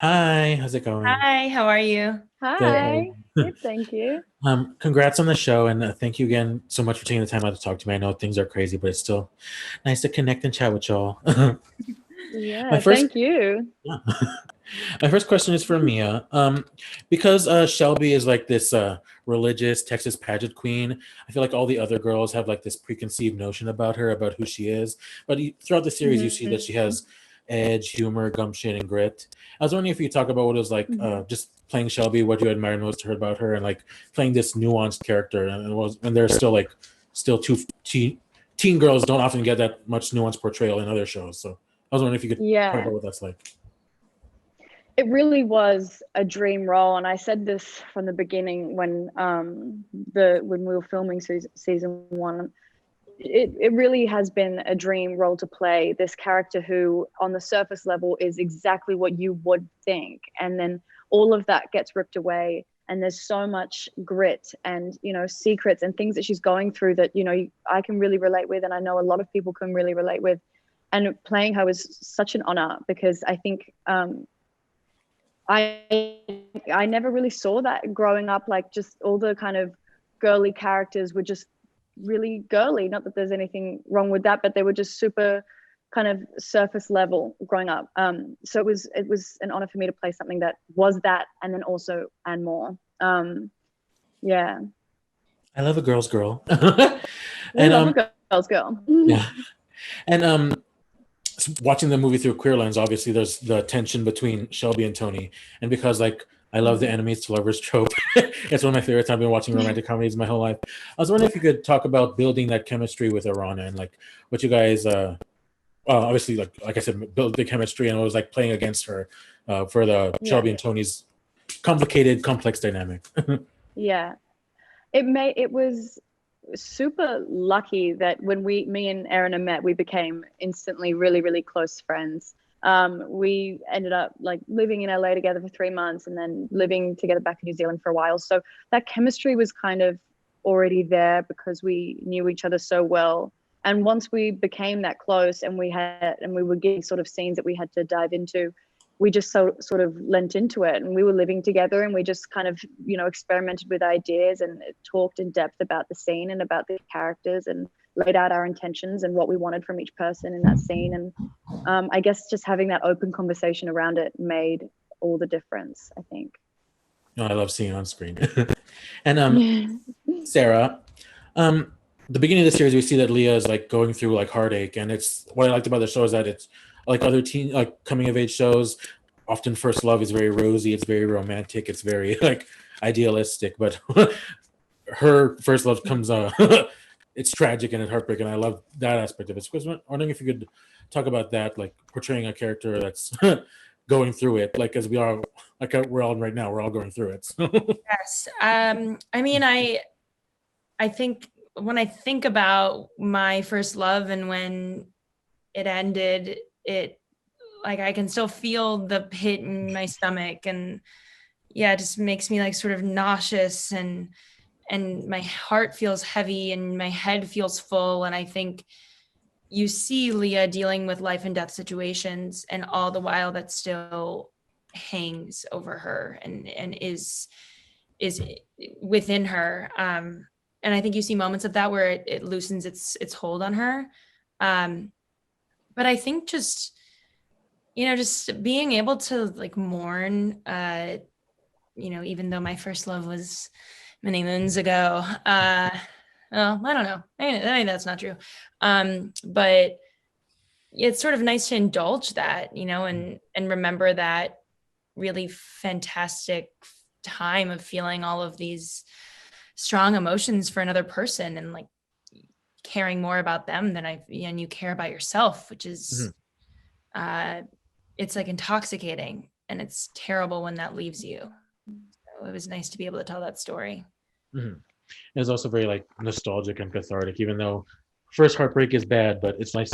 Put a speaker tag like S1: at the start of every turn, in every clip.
S1: Hi, how's it going?
S2: Hi, how are you?
S1: Good.
S3: Hi. Good, thank you.
S1: Congrats on the show, and thank you again so much for taking the time out to talk to me. I know things are crazy, but it's still nice to connect and chat with y'all. My
S3: Yeah,
S1: first,
S3: thank you.
S1: yeah. My first question is for Mia. Because Shelby is like this religious Texas pageant queen, I feel like all the other girls have like this preconceived notion about her, about who she is. But throughout the series, you see that she
S3: Mhm.
S1: has edge, humor, gumption, and grit. I was wondering if you could talk about what it was like
S3: Mhm.
S1: just playing Shelby, what you admire most to her about her, and like playing this nuanced character. And was and there's still like still two teen girls don't often get that much nuanced portrayal in other shows. So I was wondering if you could talk
S3: Yeah,
S1: about what that's like.
S3: it really was a dream role, and I said this from the beginning when we were filming season one. It really has been a dream role to play this character who, on the surface level, is exactly what you would think, and then all of that gets ripped away. And there's so much grit and secrets and things that she's going through that I can really relate with, and I know a lot of people can really relate with. And playing her was such an honor because I think I I never really saw that growing up. Like, just all the kind of girly characters were just really girly. Not that there's anything wrong with that, but they were just super kind of surface level growing up. So it was an honor for me to play something that was that, and then also and more. Yeah,
S1: I love a girl's girl.
S3: we
S1: and
S3: love a girl's girl.
S1: Yeah. And watching the movie through a queer lens, obviously there's the tension between Shelby and Tony. And because like I love the enemies to lovers trope, it's one of my favorites. I've been watching romantic comedies my whole life. I was wondering if you could talk about building that chemistry with Arana and like what you guys obviously like I said, build the chemistry and what it was like playing against her for the
S3: Yeah,
S1: Shelby and Tony's complicated, complex dynamic.
S3: yeah. It was super lucky that when me and Erin met, we became instantly really, really close friends. We ended up like living in LA together for 3 months and then living together back in New Zealand for a while. So that chemistry was kind of already there because we knew each other so well. And once we became that close and we were getting sort of scenes that we had to dive into, we just sort of lent into it, and we were living together, and we just kind of experimented with ideas and talked in depth about the scene and about the characters and laid out our intentions and what we wanted from each person in that scene. And I guess just having that open conversation around it made all the difference, I think.
S1: No, I love seeing it on screen. And
S3: Yeah.
S1: Sarah, um, the beginning of the series, we see that Leah is like going through like heartache, and it's what I liked about the show is that it's like other teen like coming of age shows. Often, first love is very rosy, it's very romantic, it's very like idealistic, but her first love comes it's tragic and it's heartbreaking. I love that aspect of it. So I was wondering if you could talk about that, like portraying a character that's going through it, like as we are, like we're all right now, we're all going through it. So.
S2: Yes. I mean, I think when I think about my first love and when it ended, it like I can still feel the pit in my stomach, and yeah, it just makes me like sort of nauseous, and my heart feels heavy and my head feels full. And I think you see Leah dealing with life and death situations, and all the while that still hangs over her and is within her. And I think you see moments of that where it loosens its hold on her. Um, but I think just just being able to like mourn, even though my first love was many moons ago. Well, I don't know. Maybe that's not true. But it's sort of nice to indulge that, and remember that really fantastic time of feeling all of these strong emotions for another person, and like caring more about them than and you care about yourself, which
S1: Mhm.
S2: is uh it's like intoxicating, and it's terrible when that leaves you. So it was nice to be able to tell that story.
S1: Mhm. It's also very like nostalgic and cathartic, even though first heartbreak is bad, but it's nice,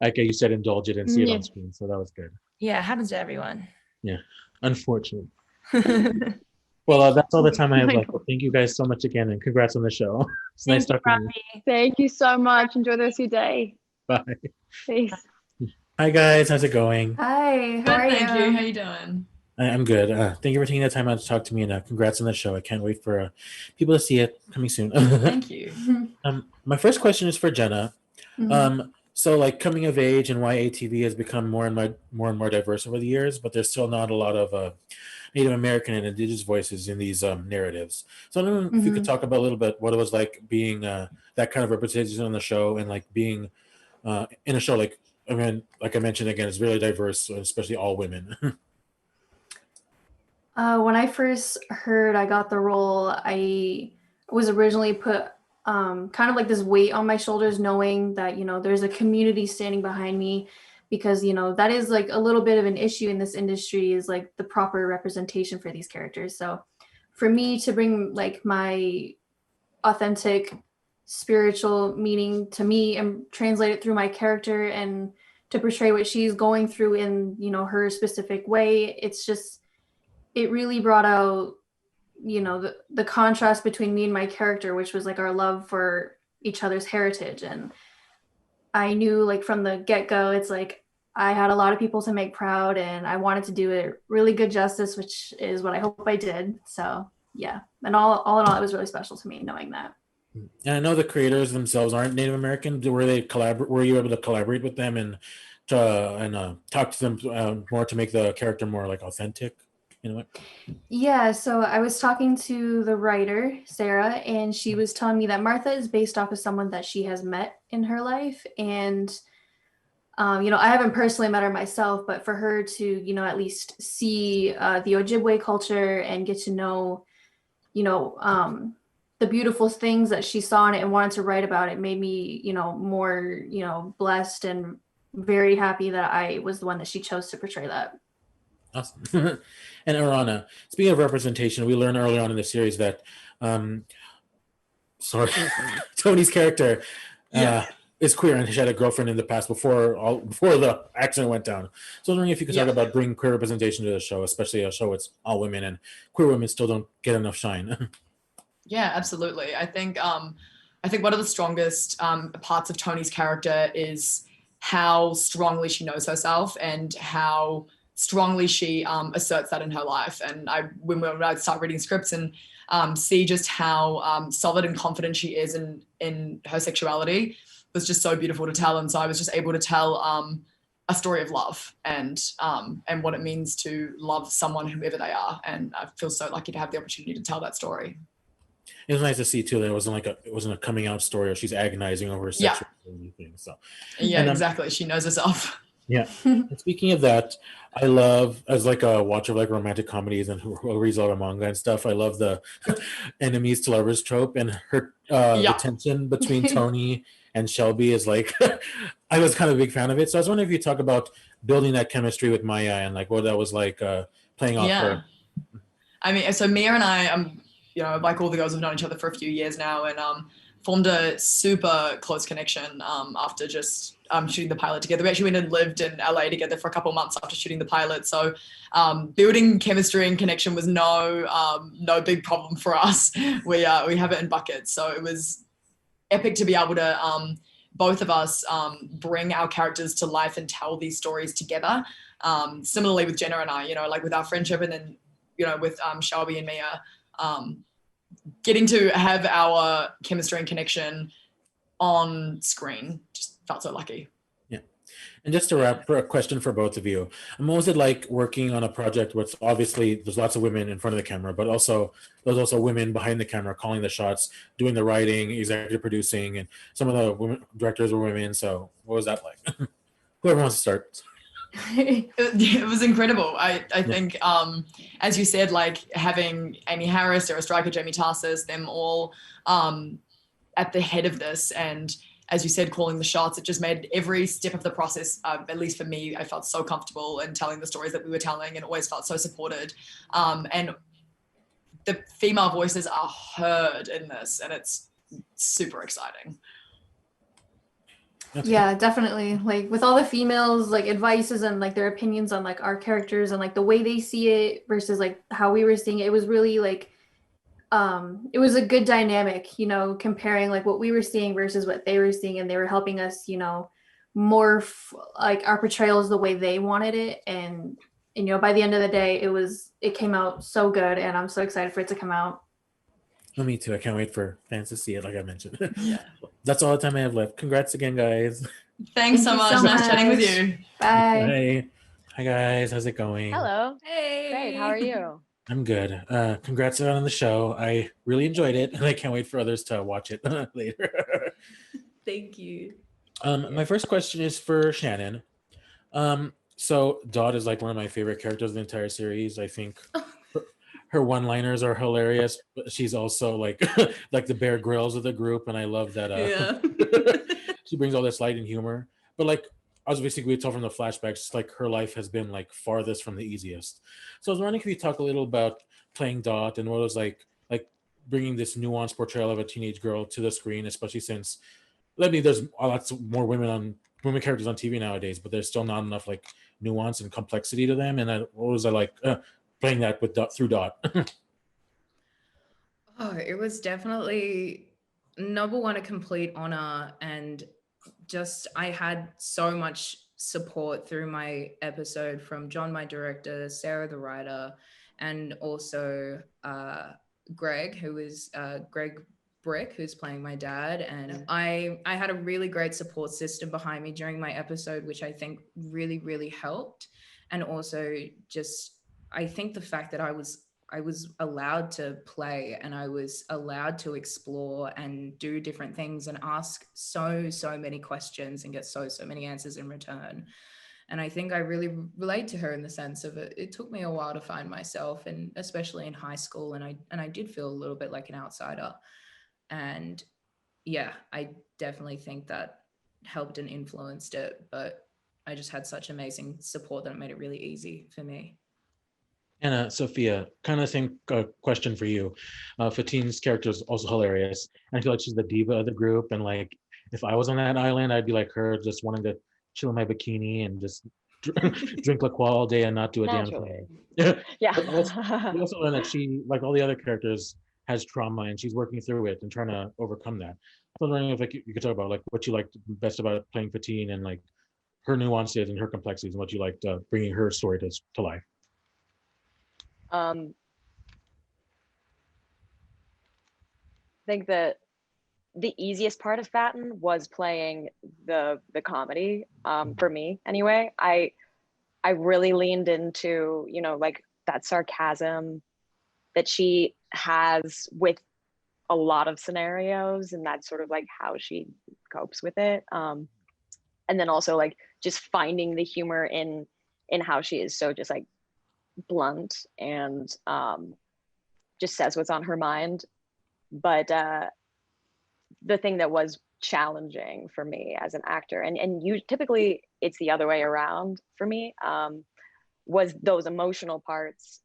S1: like you said, indulge it and see it on
S3: Yeah.
S1: screen. So that was good.
S2: Yeah, it happens to everyone.
S1: Yeah, unfortunate.
S2: Thank
S1: Well, that's all the time I have
S3: I
S1: left. But
S3: know.
S1: thank you guys so much again, and congrats on the show. It's
S2: you,
S1: nice talking to you.
S2: Rafi.
S3: Thank you so much. Enjoy the rest of your day.
S1: Bye.
S3: Peace.
S1: Hi guys, how's it going?
S4: Hi, how
S5: Good,
S4: are
S5: thank you. How
S4: you?
S5: you doing?
S1: I'm good. Thank you for taking the time out to talk to me, and congrats on the show. I can't wait for people to see it coming soon.
S5: Thank you.
S1: My first question is for Jenna.
S4: Mhm.
S1: So like coming of age and why ATV has become more and more diverse over the years, but there's still not a lot of Native American and Indigenous voices in these narratives. So I don't know if you could
S4: Mhm.
S1: talk about a little bit what it was like being that kind of representation on the show, and like being in a show like, I mean, like I mentioned again, it's really diverse, especially all women.
S4: When I first heard I got the role, I was originally put kind of like this weight on my shoulders, knowing that, there's a community standing behind me because, that is like a little bit of an issue in this industry is like the proper representation for these characters. So for me to bring like my authentic spiritual meaning to me and translate it through my character and to portray what she's going through in, her specific way, it really brought out the contrast between me and my character, which was like our love for each other's heritage. And I knew like from the get-go, it's like I had a lot of people to make proud and I wanted to do it really good justice, which is what I hope I did. So yeah, and all in all, it was really special to me knowing that.
S1: And I know the creators themselves aren't Native American. Were you able to collaborate with them and talk to them more to make the character more like authentic? You know what?
S4: Yeah, so I was talking to the writer, Sarah, and she was telling me that Martha is based off of someone that she has met in her life. And, I haven't personally met her myself, but for her to, at least see the Ojibwe culture and get to know, you know, um, the beautiful things that she saw in it and wanted to write about it made me, more, blessed and very happy that I was the one that she chose to portray that.
S1: Awesome. And Arana, speaking of representation, we learned early on in the series that um, sorry, Tony's character
S5: Yeah.
S1: is queer and she had a girlfriend in the past before the accident went down. So I was wondering if you could talk
S5: Yeah.
S1: about bringing queer representation to the show, especially a show it's all women and queer women still don't get enough shine.
S5: Yeah, absolutely. I think one of the strongest parts of Tony's character is how strongly she knows herself and how strongly she asserts that in her life. And when I start reading scripts and see just how solid and confident she is in her sexuality, was just so beautiful to tell. And so I was just able to tell a story of love and what it means to love someone, whoever they are. And I feel so lucky to have the opportunity to tell that story.
S1: It was nice to see too that it wasn't a coming out story or she's agonizing over her sexual thing. So
S5: Yeah,
S1: and
S5: exactly. She knows herself.
S1: yeah. And speaking of that, I love, as like a watcher of like romantic comedies and who reads a lot of manga and stuff, I love the enemies to lovers trope, and her the
S5: Yeah.
S1: tension between Tony and Shelby is like I was kind of a big fan of it. So I was wondering if you talk about building that chemistry with Maya and like what that was like playing off
S5: Yeah.
S1: her.
S5: I mean, so Mia and I, like all the girls have known each other for a few years now and formed a super close connection after just shooting the pilot together. We actually went and lived in LA together for a couple of months after shooting the pilot. So building chemistry and connection was no big problem for us. We have it in buckets. So it was epic to be able to both of us bring our characters to life and tell these stories together. Similarly with Jenna and I, like with our friendship, and then with Shelby and Mia, getting to have our chemistry and connection on screen just felt so lucky.
S1: Yeah. And just to wrap, for a question for both of you, what was it like working on a project where it's obviously there's lots of women in front of the camera, but also there's also women behind the camera calling the shots, doing the writing, executive producing, and some of the women directors were women. So what was that like? Whoever wants to start.
S5: It was incredible. I think, as you said, like having Amy Harris, Sarah Stryker, Jamie Tarsis, them all at the head of this, and as you said, calling the shots, it just made every step of the process, at least for me, I felt so comfortable in telling the stories that we were telling and always felt so supported. And the female voices are heard in this, and it's super exciting.
S1: Okay.
S4: Yeah, definitely. Like with all the females, like advices and like their opinions on like our characters and like the way they see it versus like how we were seeing it, it was really like it was a good dynamic, comparing like what we were seeing versus what they were seeing, and they were helping us, like our portrayals the way they wanted it. And you know, by the end of the day, it came out so good, and I'm so excited for it to come out.
S1: Oh, me too. I can't wait for fans to see it, like I mentioned.
S5: Yeah.
S1: That's all the time I have left. Congrats again, guys.
S5: Thanks
S4: Thank
S5: so
S4: you
S5: much.
S4: so
S5: Nice chatting with
S4: much.
S5: you.
S4: Bye.
S1: Bye. Hi guys, how's it going?
S3: Hello.
S2: Hey.
S3: Great. How are you?
S1: I'm good. Congrats on the show. I really enjoyed it, and I can't wait for others to watch it later.
S2: Thank you.
S1: My first question is for Shannon. So Dot is like one of my favorite characters of the entire series. I think her one-liners are hilarious, but she's also like like the Bear Grylls of the group, and I love that. She brings all this light and humor. But like obviously we tell from the flashbacks, like her life has been like farthest from the easiest. So I was wondering if you talk a little about playing Dot and what it was like bringing this nuanced portrayal of a teenage girl to the screen, especially since I mean there's lots more women characters on TV nowadays, but there's still not enough like nuance and complexity to them. And what was I like playing that with through Dot?
S6: Oh, it was definitely number one, a complete honor. And just, I had so much support through my episode from John, my director, Sarah, the writer, and also Greg, who is Greg Brick, who's playing my dad. And I had a really great support system behind me during my episode, which I think really, really helped. And also just, I think the fact that I was allowed to play and I was allowed to explore and do different things and ask so many questions and get so many answers in return. And I think I really relate to her in the sense of it took me a while to find myself, and especially in high school. And I did feel a little bit like an outsider. And yeah, I definitely think that helped and influenced it. But I just had such amazing support that it made it really easy for me.
S1: And Sophia, kind of same question for you. Fatine's character is also hilarious. And I feel like she's the diva of the group. And like, if I was on that island, I'd be like her, just wanting to chill in my bikini and just drink La Croix all day and not do a damn thing.
S3: Yeah.
S1: But we also learn that she, like all the other characters, has trauma and she's working through it and trying to overcome that. So I'm wondering if like you could talk about like what you liked best about playing Fatine and like her nuances and her complexities and what you liked bringing her story to life.
S3: I think that the easiest part of Fatten was playing the comedy, for me anyway. I really leaned into, you know, like that sarcasm that she has with a lot of scenarios, and that's sort of like how she copes with it. And then also like just finding the humor in how she is so just like blunt and just says what's on her mind. But the thing that was challenging for me as an actor, and you typically it's the other way around for me, was those emotional parts,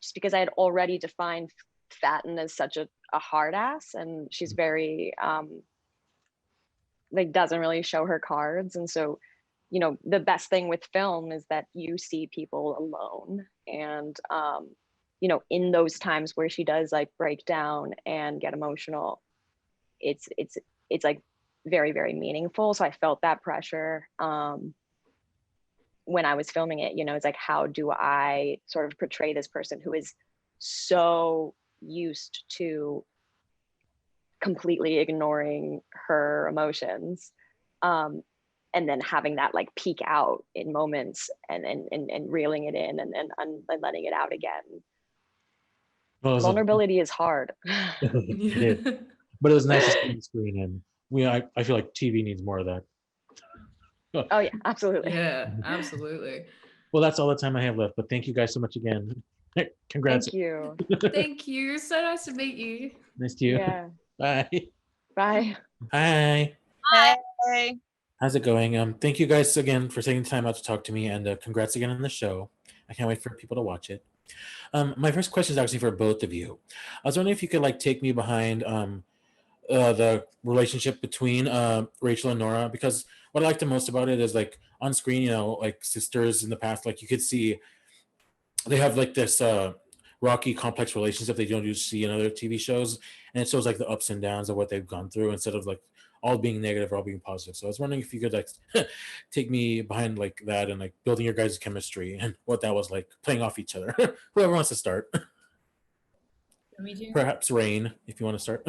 S3: just because I had already defined Fatten as such a hard ass, and she's very like doesn't really show her cards. And so, you know, the best thing with film is that you see people alone, and you know, in those times where she does like break down and get emotional, it's like very, very meaningful. So I felt that pressure when I was filming it. You know, it's like, how do I sort of portray this person who is so used to completely ignoring her emotions, and then having that like peak out in moments and reeling it in and letting it out again. Well, vulnerability is hard.
S1: It is. But it was nice to see on the screen, and I feel like TV needs more of that.
S3: Oh yeah, absolutely.
S6: Yeah, absolutely.
S1: Well, that's all the time I have left, but thank you guys so much again. Congrats.
S3: Thank you.
S6: Thank you. So nice to meet you.
S1: Nice to you.
S3: Yeah.
S1: Bye.
S3: Bye.
S1: Hi.
S7: Hey.
S1: How's it going? Thank you guys again for taking the time out to talk to me, and congrats again on the show. I can't wait for people to watch it. My first question is actually for both of you. I was wondering if you could like take me behind the relationship between Rachel and Nora, because what I like the most about it is like on screen, you know, like sisters in the past, like you could see they have like this rocky, complex relationship they don't usually see in other TV shows, and it shows like the ups and downs of what they've gone through instead of like all being negative or all being positive. So I was wondering if you could like take me behind like that and like building your guys' chemistry and what that was like playing off each other. Whoever wants to start.
S7: Me too.
S1: Perhaps Rain, if you want to start.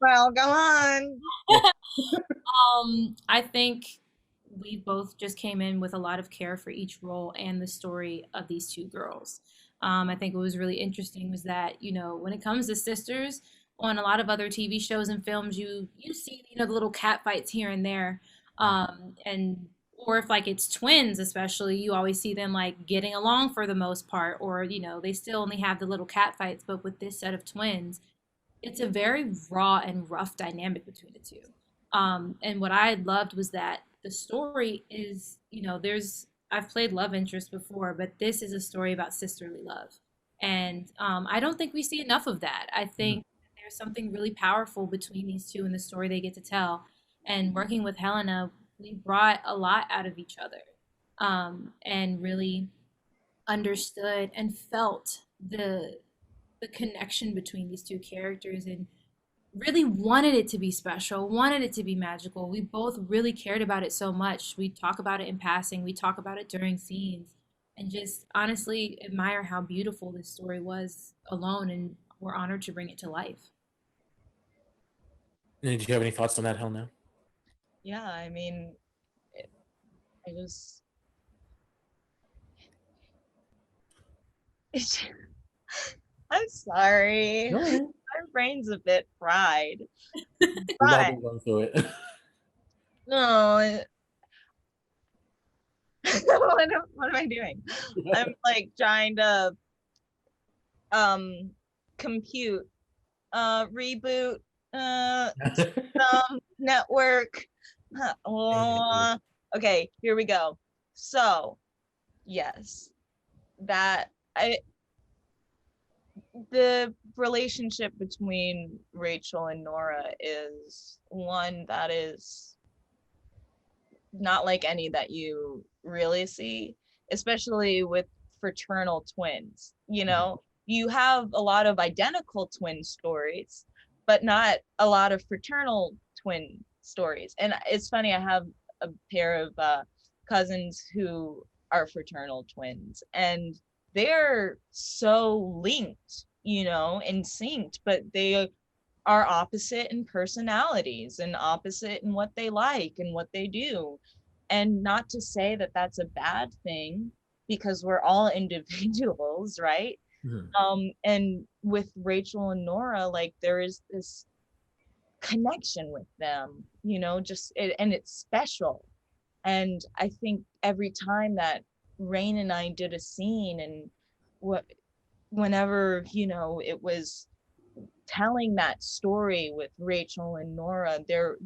S7: Well, go on.
S8: I think we both just came in with a lot of care for each role and the story of these two girls. I think what was really interesting was that, you know, when it comes to sisters, on a lot of other TV shows and films, you see, you know, the little cat fights here and there. And or if like it's twins, especially, you always see them like getting along for the most part, or, you know, they still only have the little cat fights. But with this set of twins, it's a very raw and rough dynamic between the two. And what I loved was that the story is, you know, I've played love interest before, but this is a story about sisterly love. And I don't think we see enough of that. I think there's something really powerful between these two and the story they get to tell. And working with Helena, we brought a lot out of each other, and really understood and felt the connection between these two characters, and really wanted it to be special, wanted it to be magical. We both really cared about it so much. We talk about it in passing, we talk about it during scenes, and just honestly admire how beautiful this story was alone, and we're honored to bring it to life.
S1: And did you have any thoughts on that, Helena?
S7: Yeah, I mean, I just, I'm sorry.
S1: No,
S7: My brain's a bit fried.
S1: we've all
S7: But
S1: been going through it.
S7: no, what am I doing? I'm like trying to compute reboot network. Okay, here we go. So yes, the relationship between Rachel and Nora is one that is not like any that you really see, especially with fraternal twins. You know, you have a lot of identical twin stories, but not a lot of fraternal twin stories. And it's funny, I have a pair of cousins who are fraternal twins, and they're so linked, you know, and synced, but they are opposite in personalities and opposite in what they like and what they do. And not to say that that's a bad thing, because we're all individuals, right? And with Rachel and Nora, like there is this connection with them, you know, and it's special. And I think every time that Rain and I did a scene, and whenever, you know, it was telling that story with Rachel and Nora, there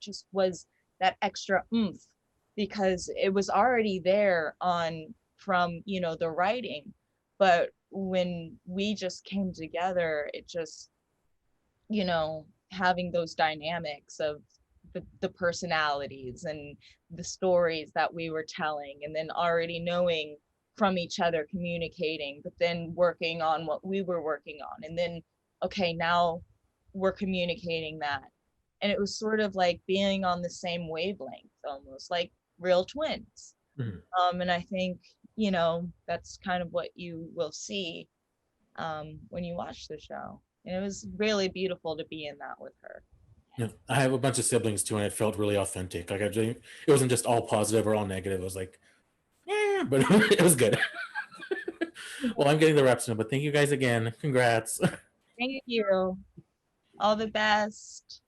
S7: just was that extra oomph, because it was already there from, you know, the writing. But when we just came together, it just, you know, having those dynamics of the personalities and the stories that we were telling, and then already knowing from each other, communicating, but then working on what we were working on, and then okay, now we're communicating that. And it was sort of like being on the same wavelength, almost like real twins. And I think, you know, that's kind of what you will see when you watch the show. And it was really beautiful to be in that with her.
S1: Yeah, I have a bunch of siblings too, and it felt really authentic. Like it wasn't just all positive or all negative. It was like, yeah, but it was good. Well, I'm getting the reps now, but thank you guys again. Congrats.
S7: Thank you. All the best.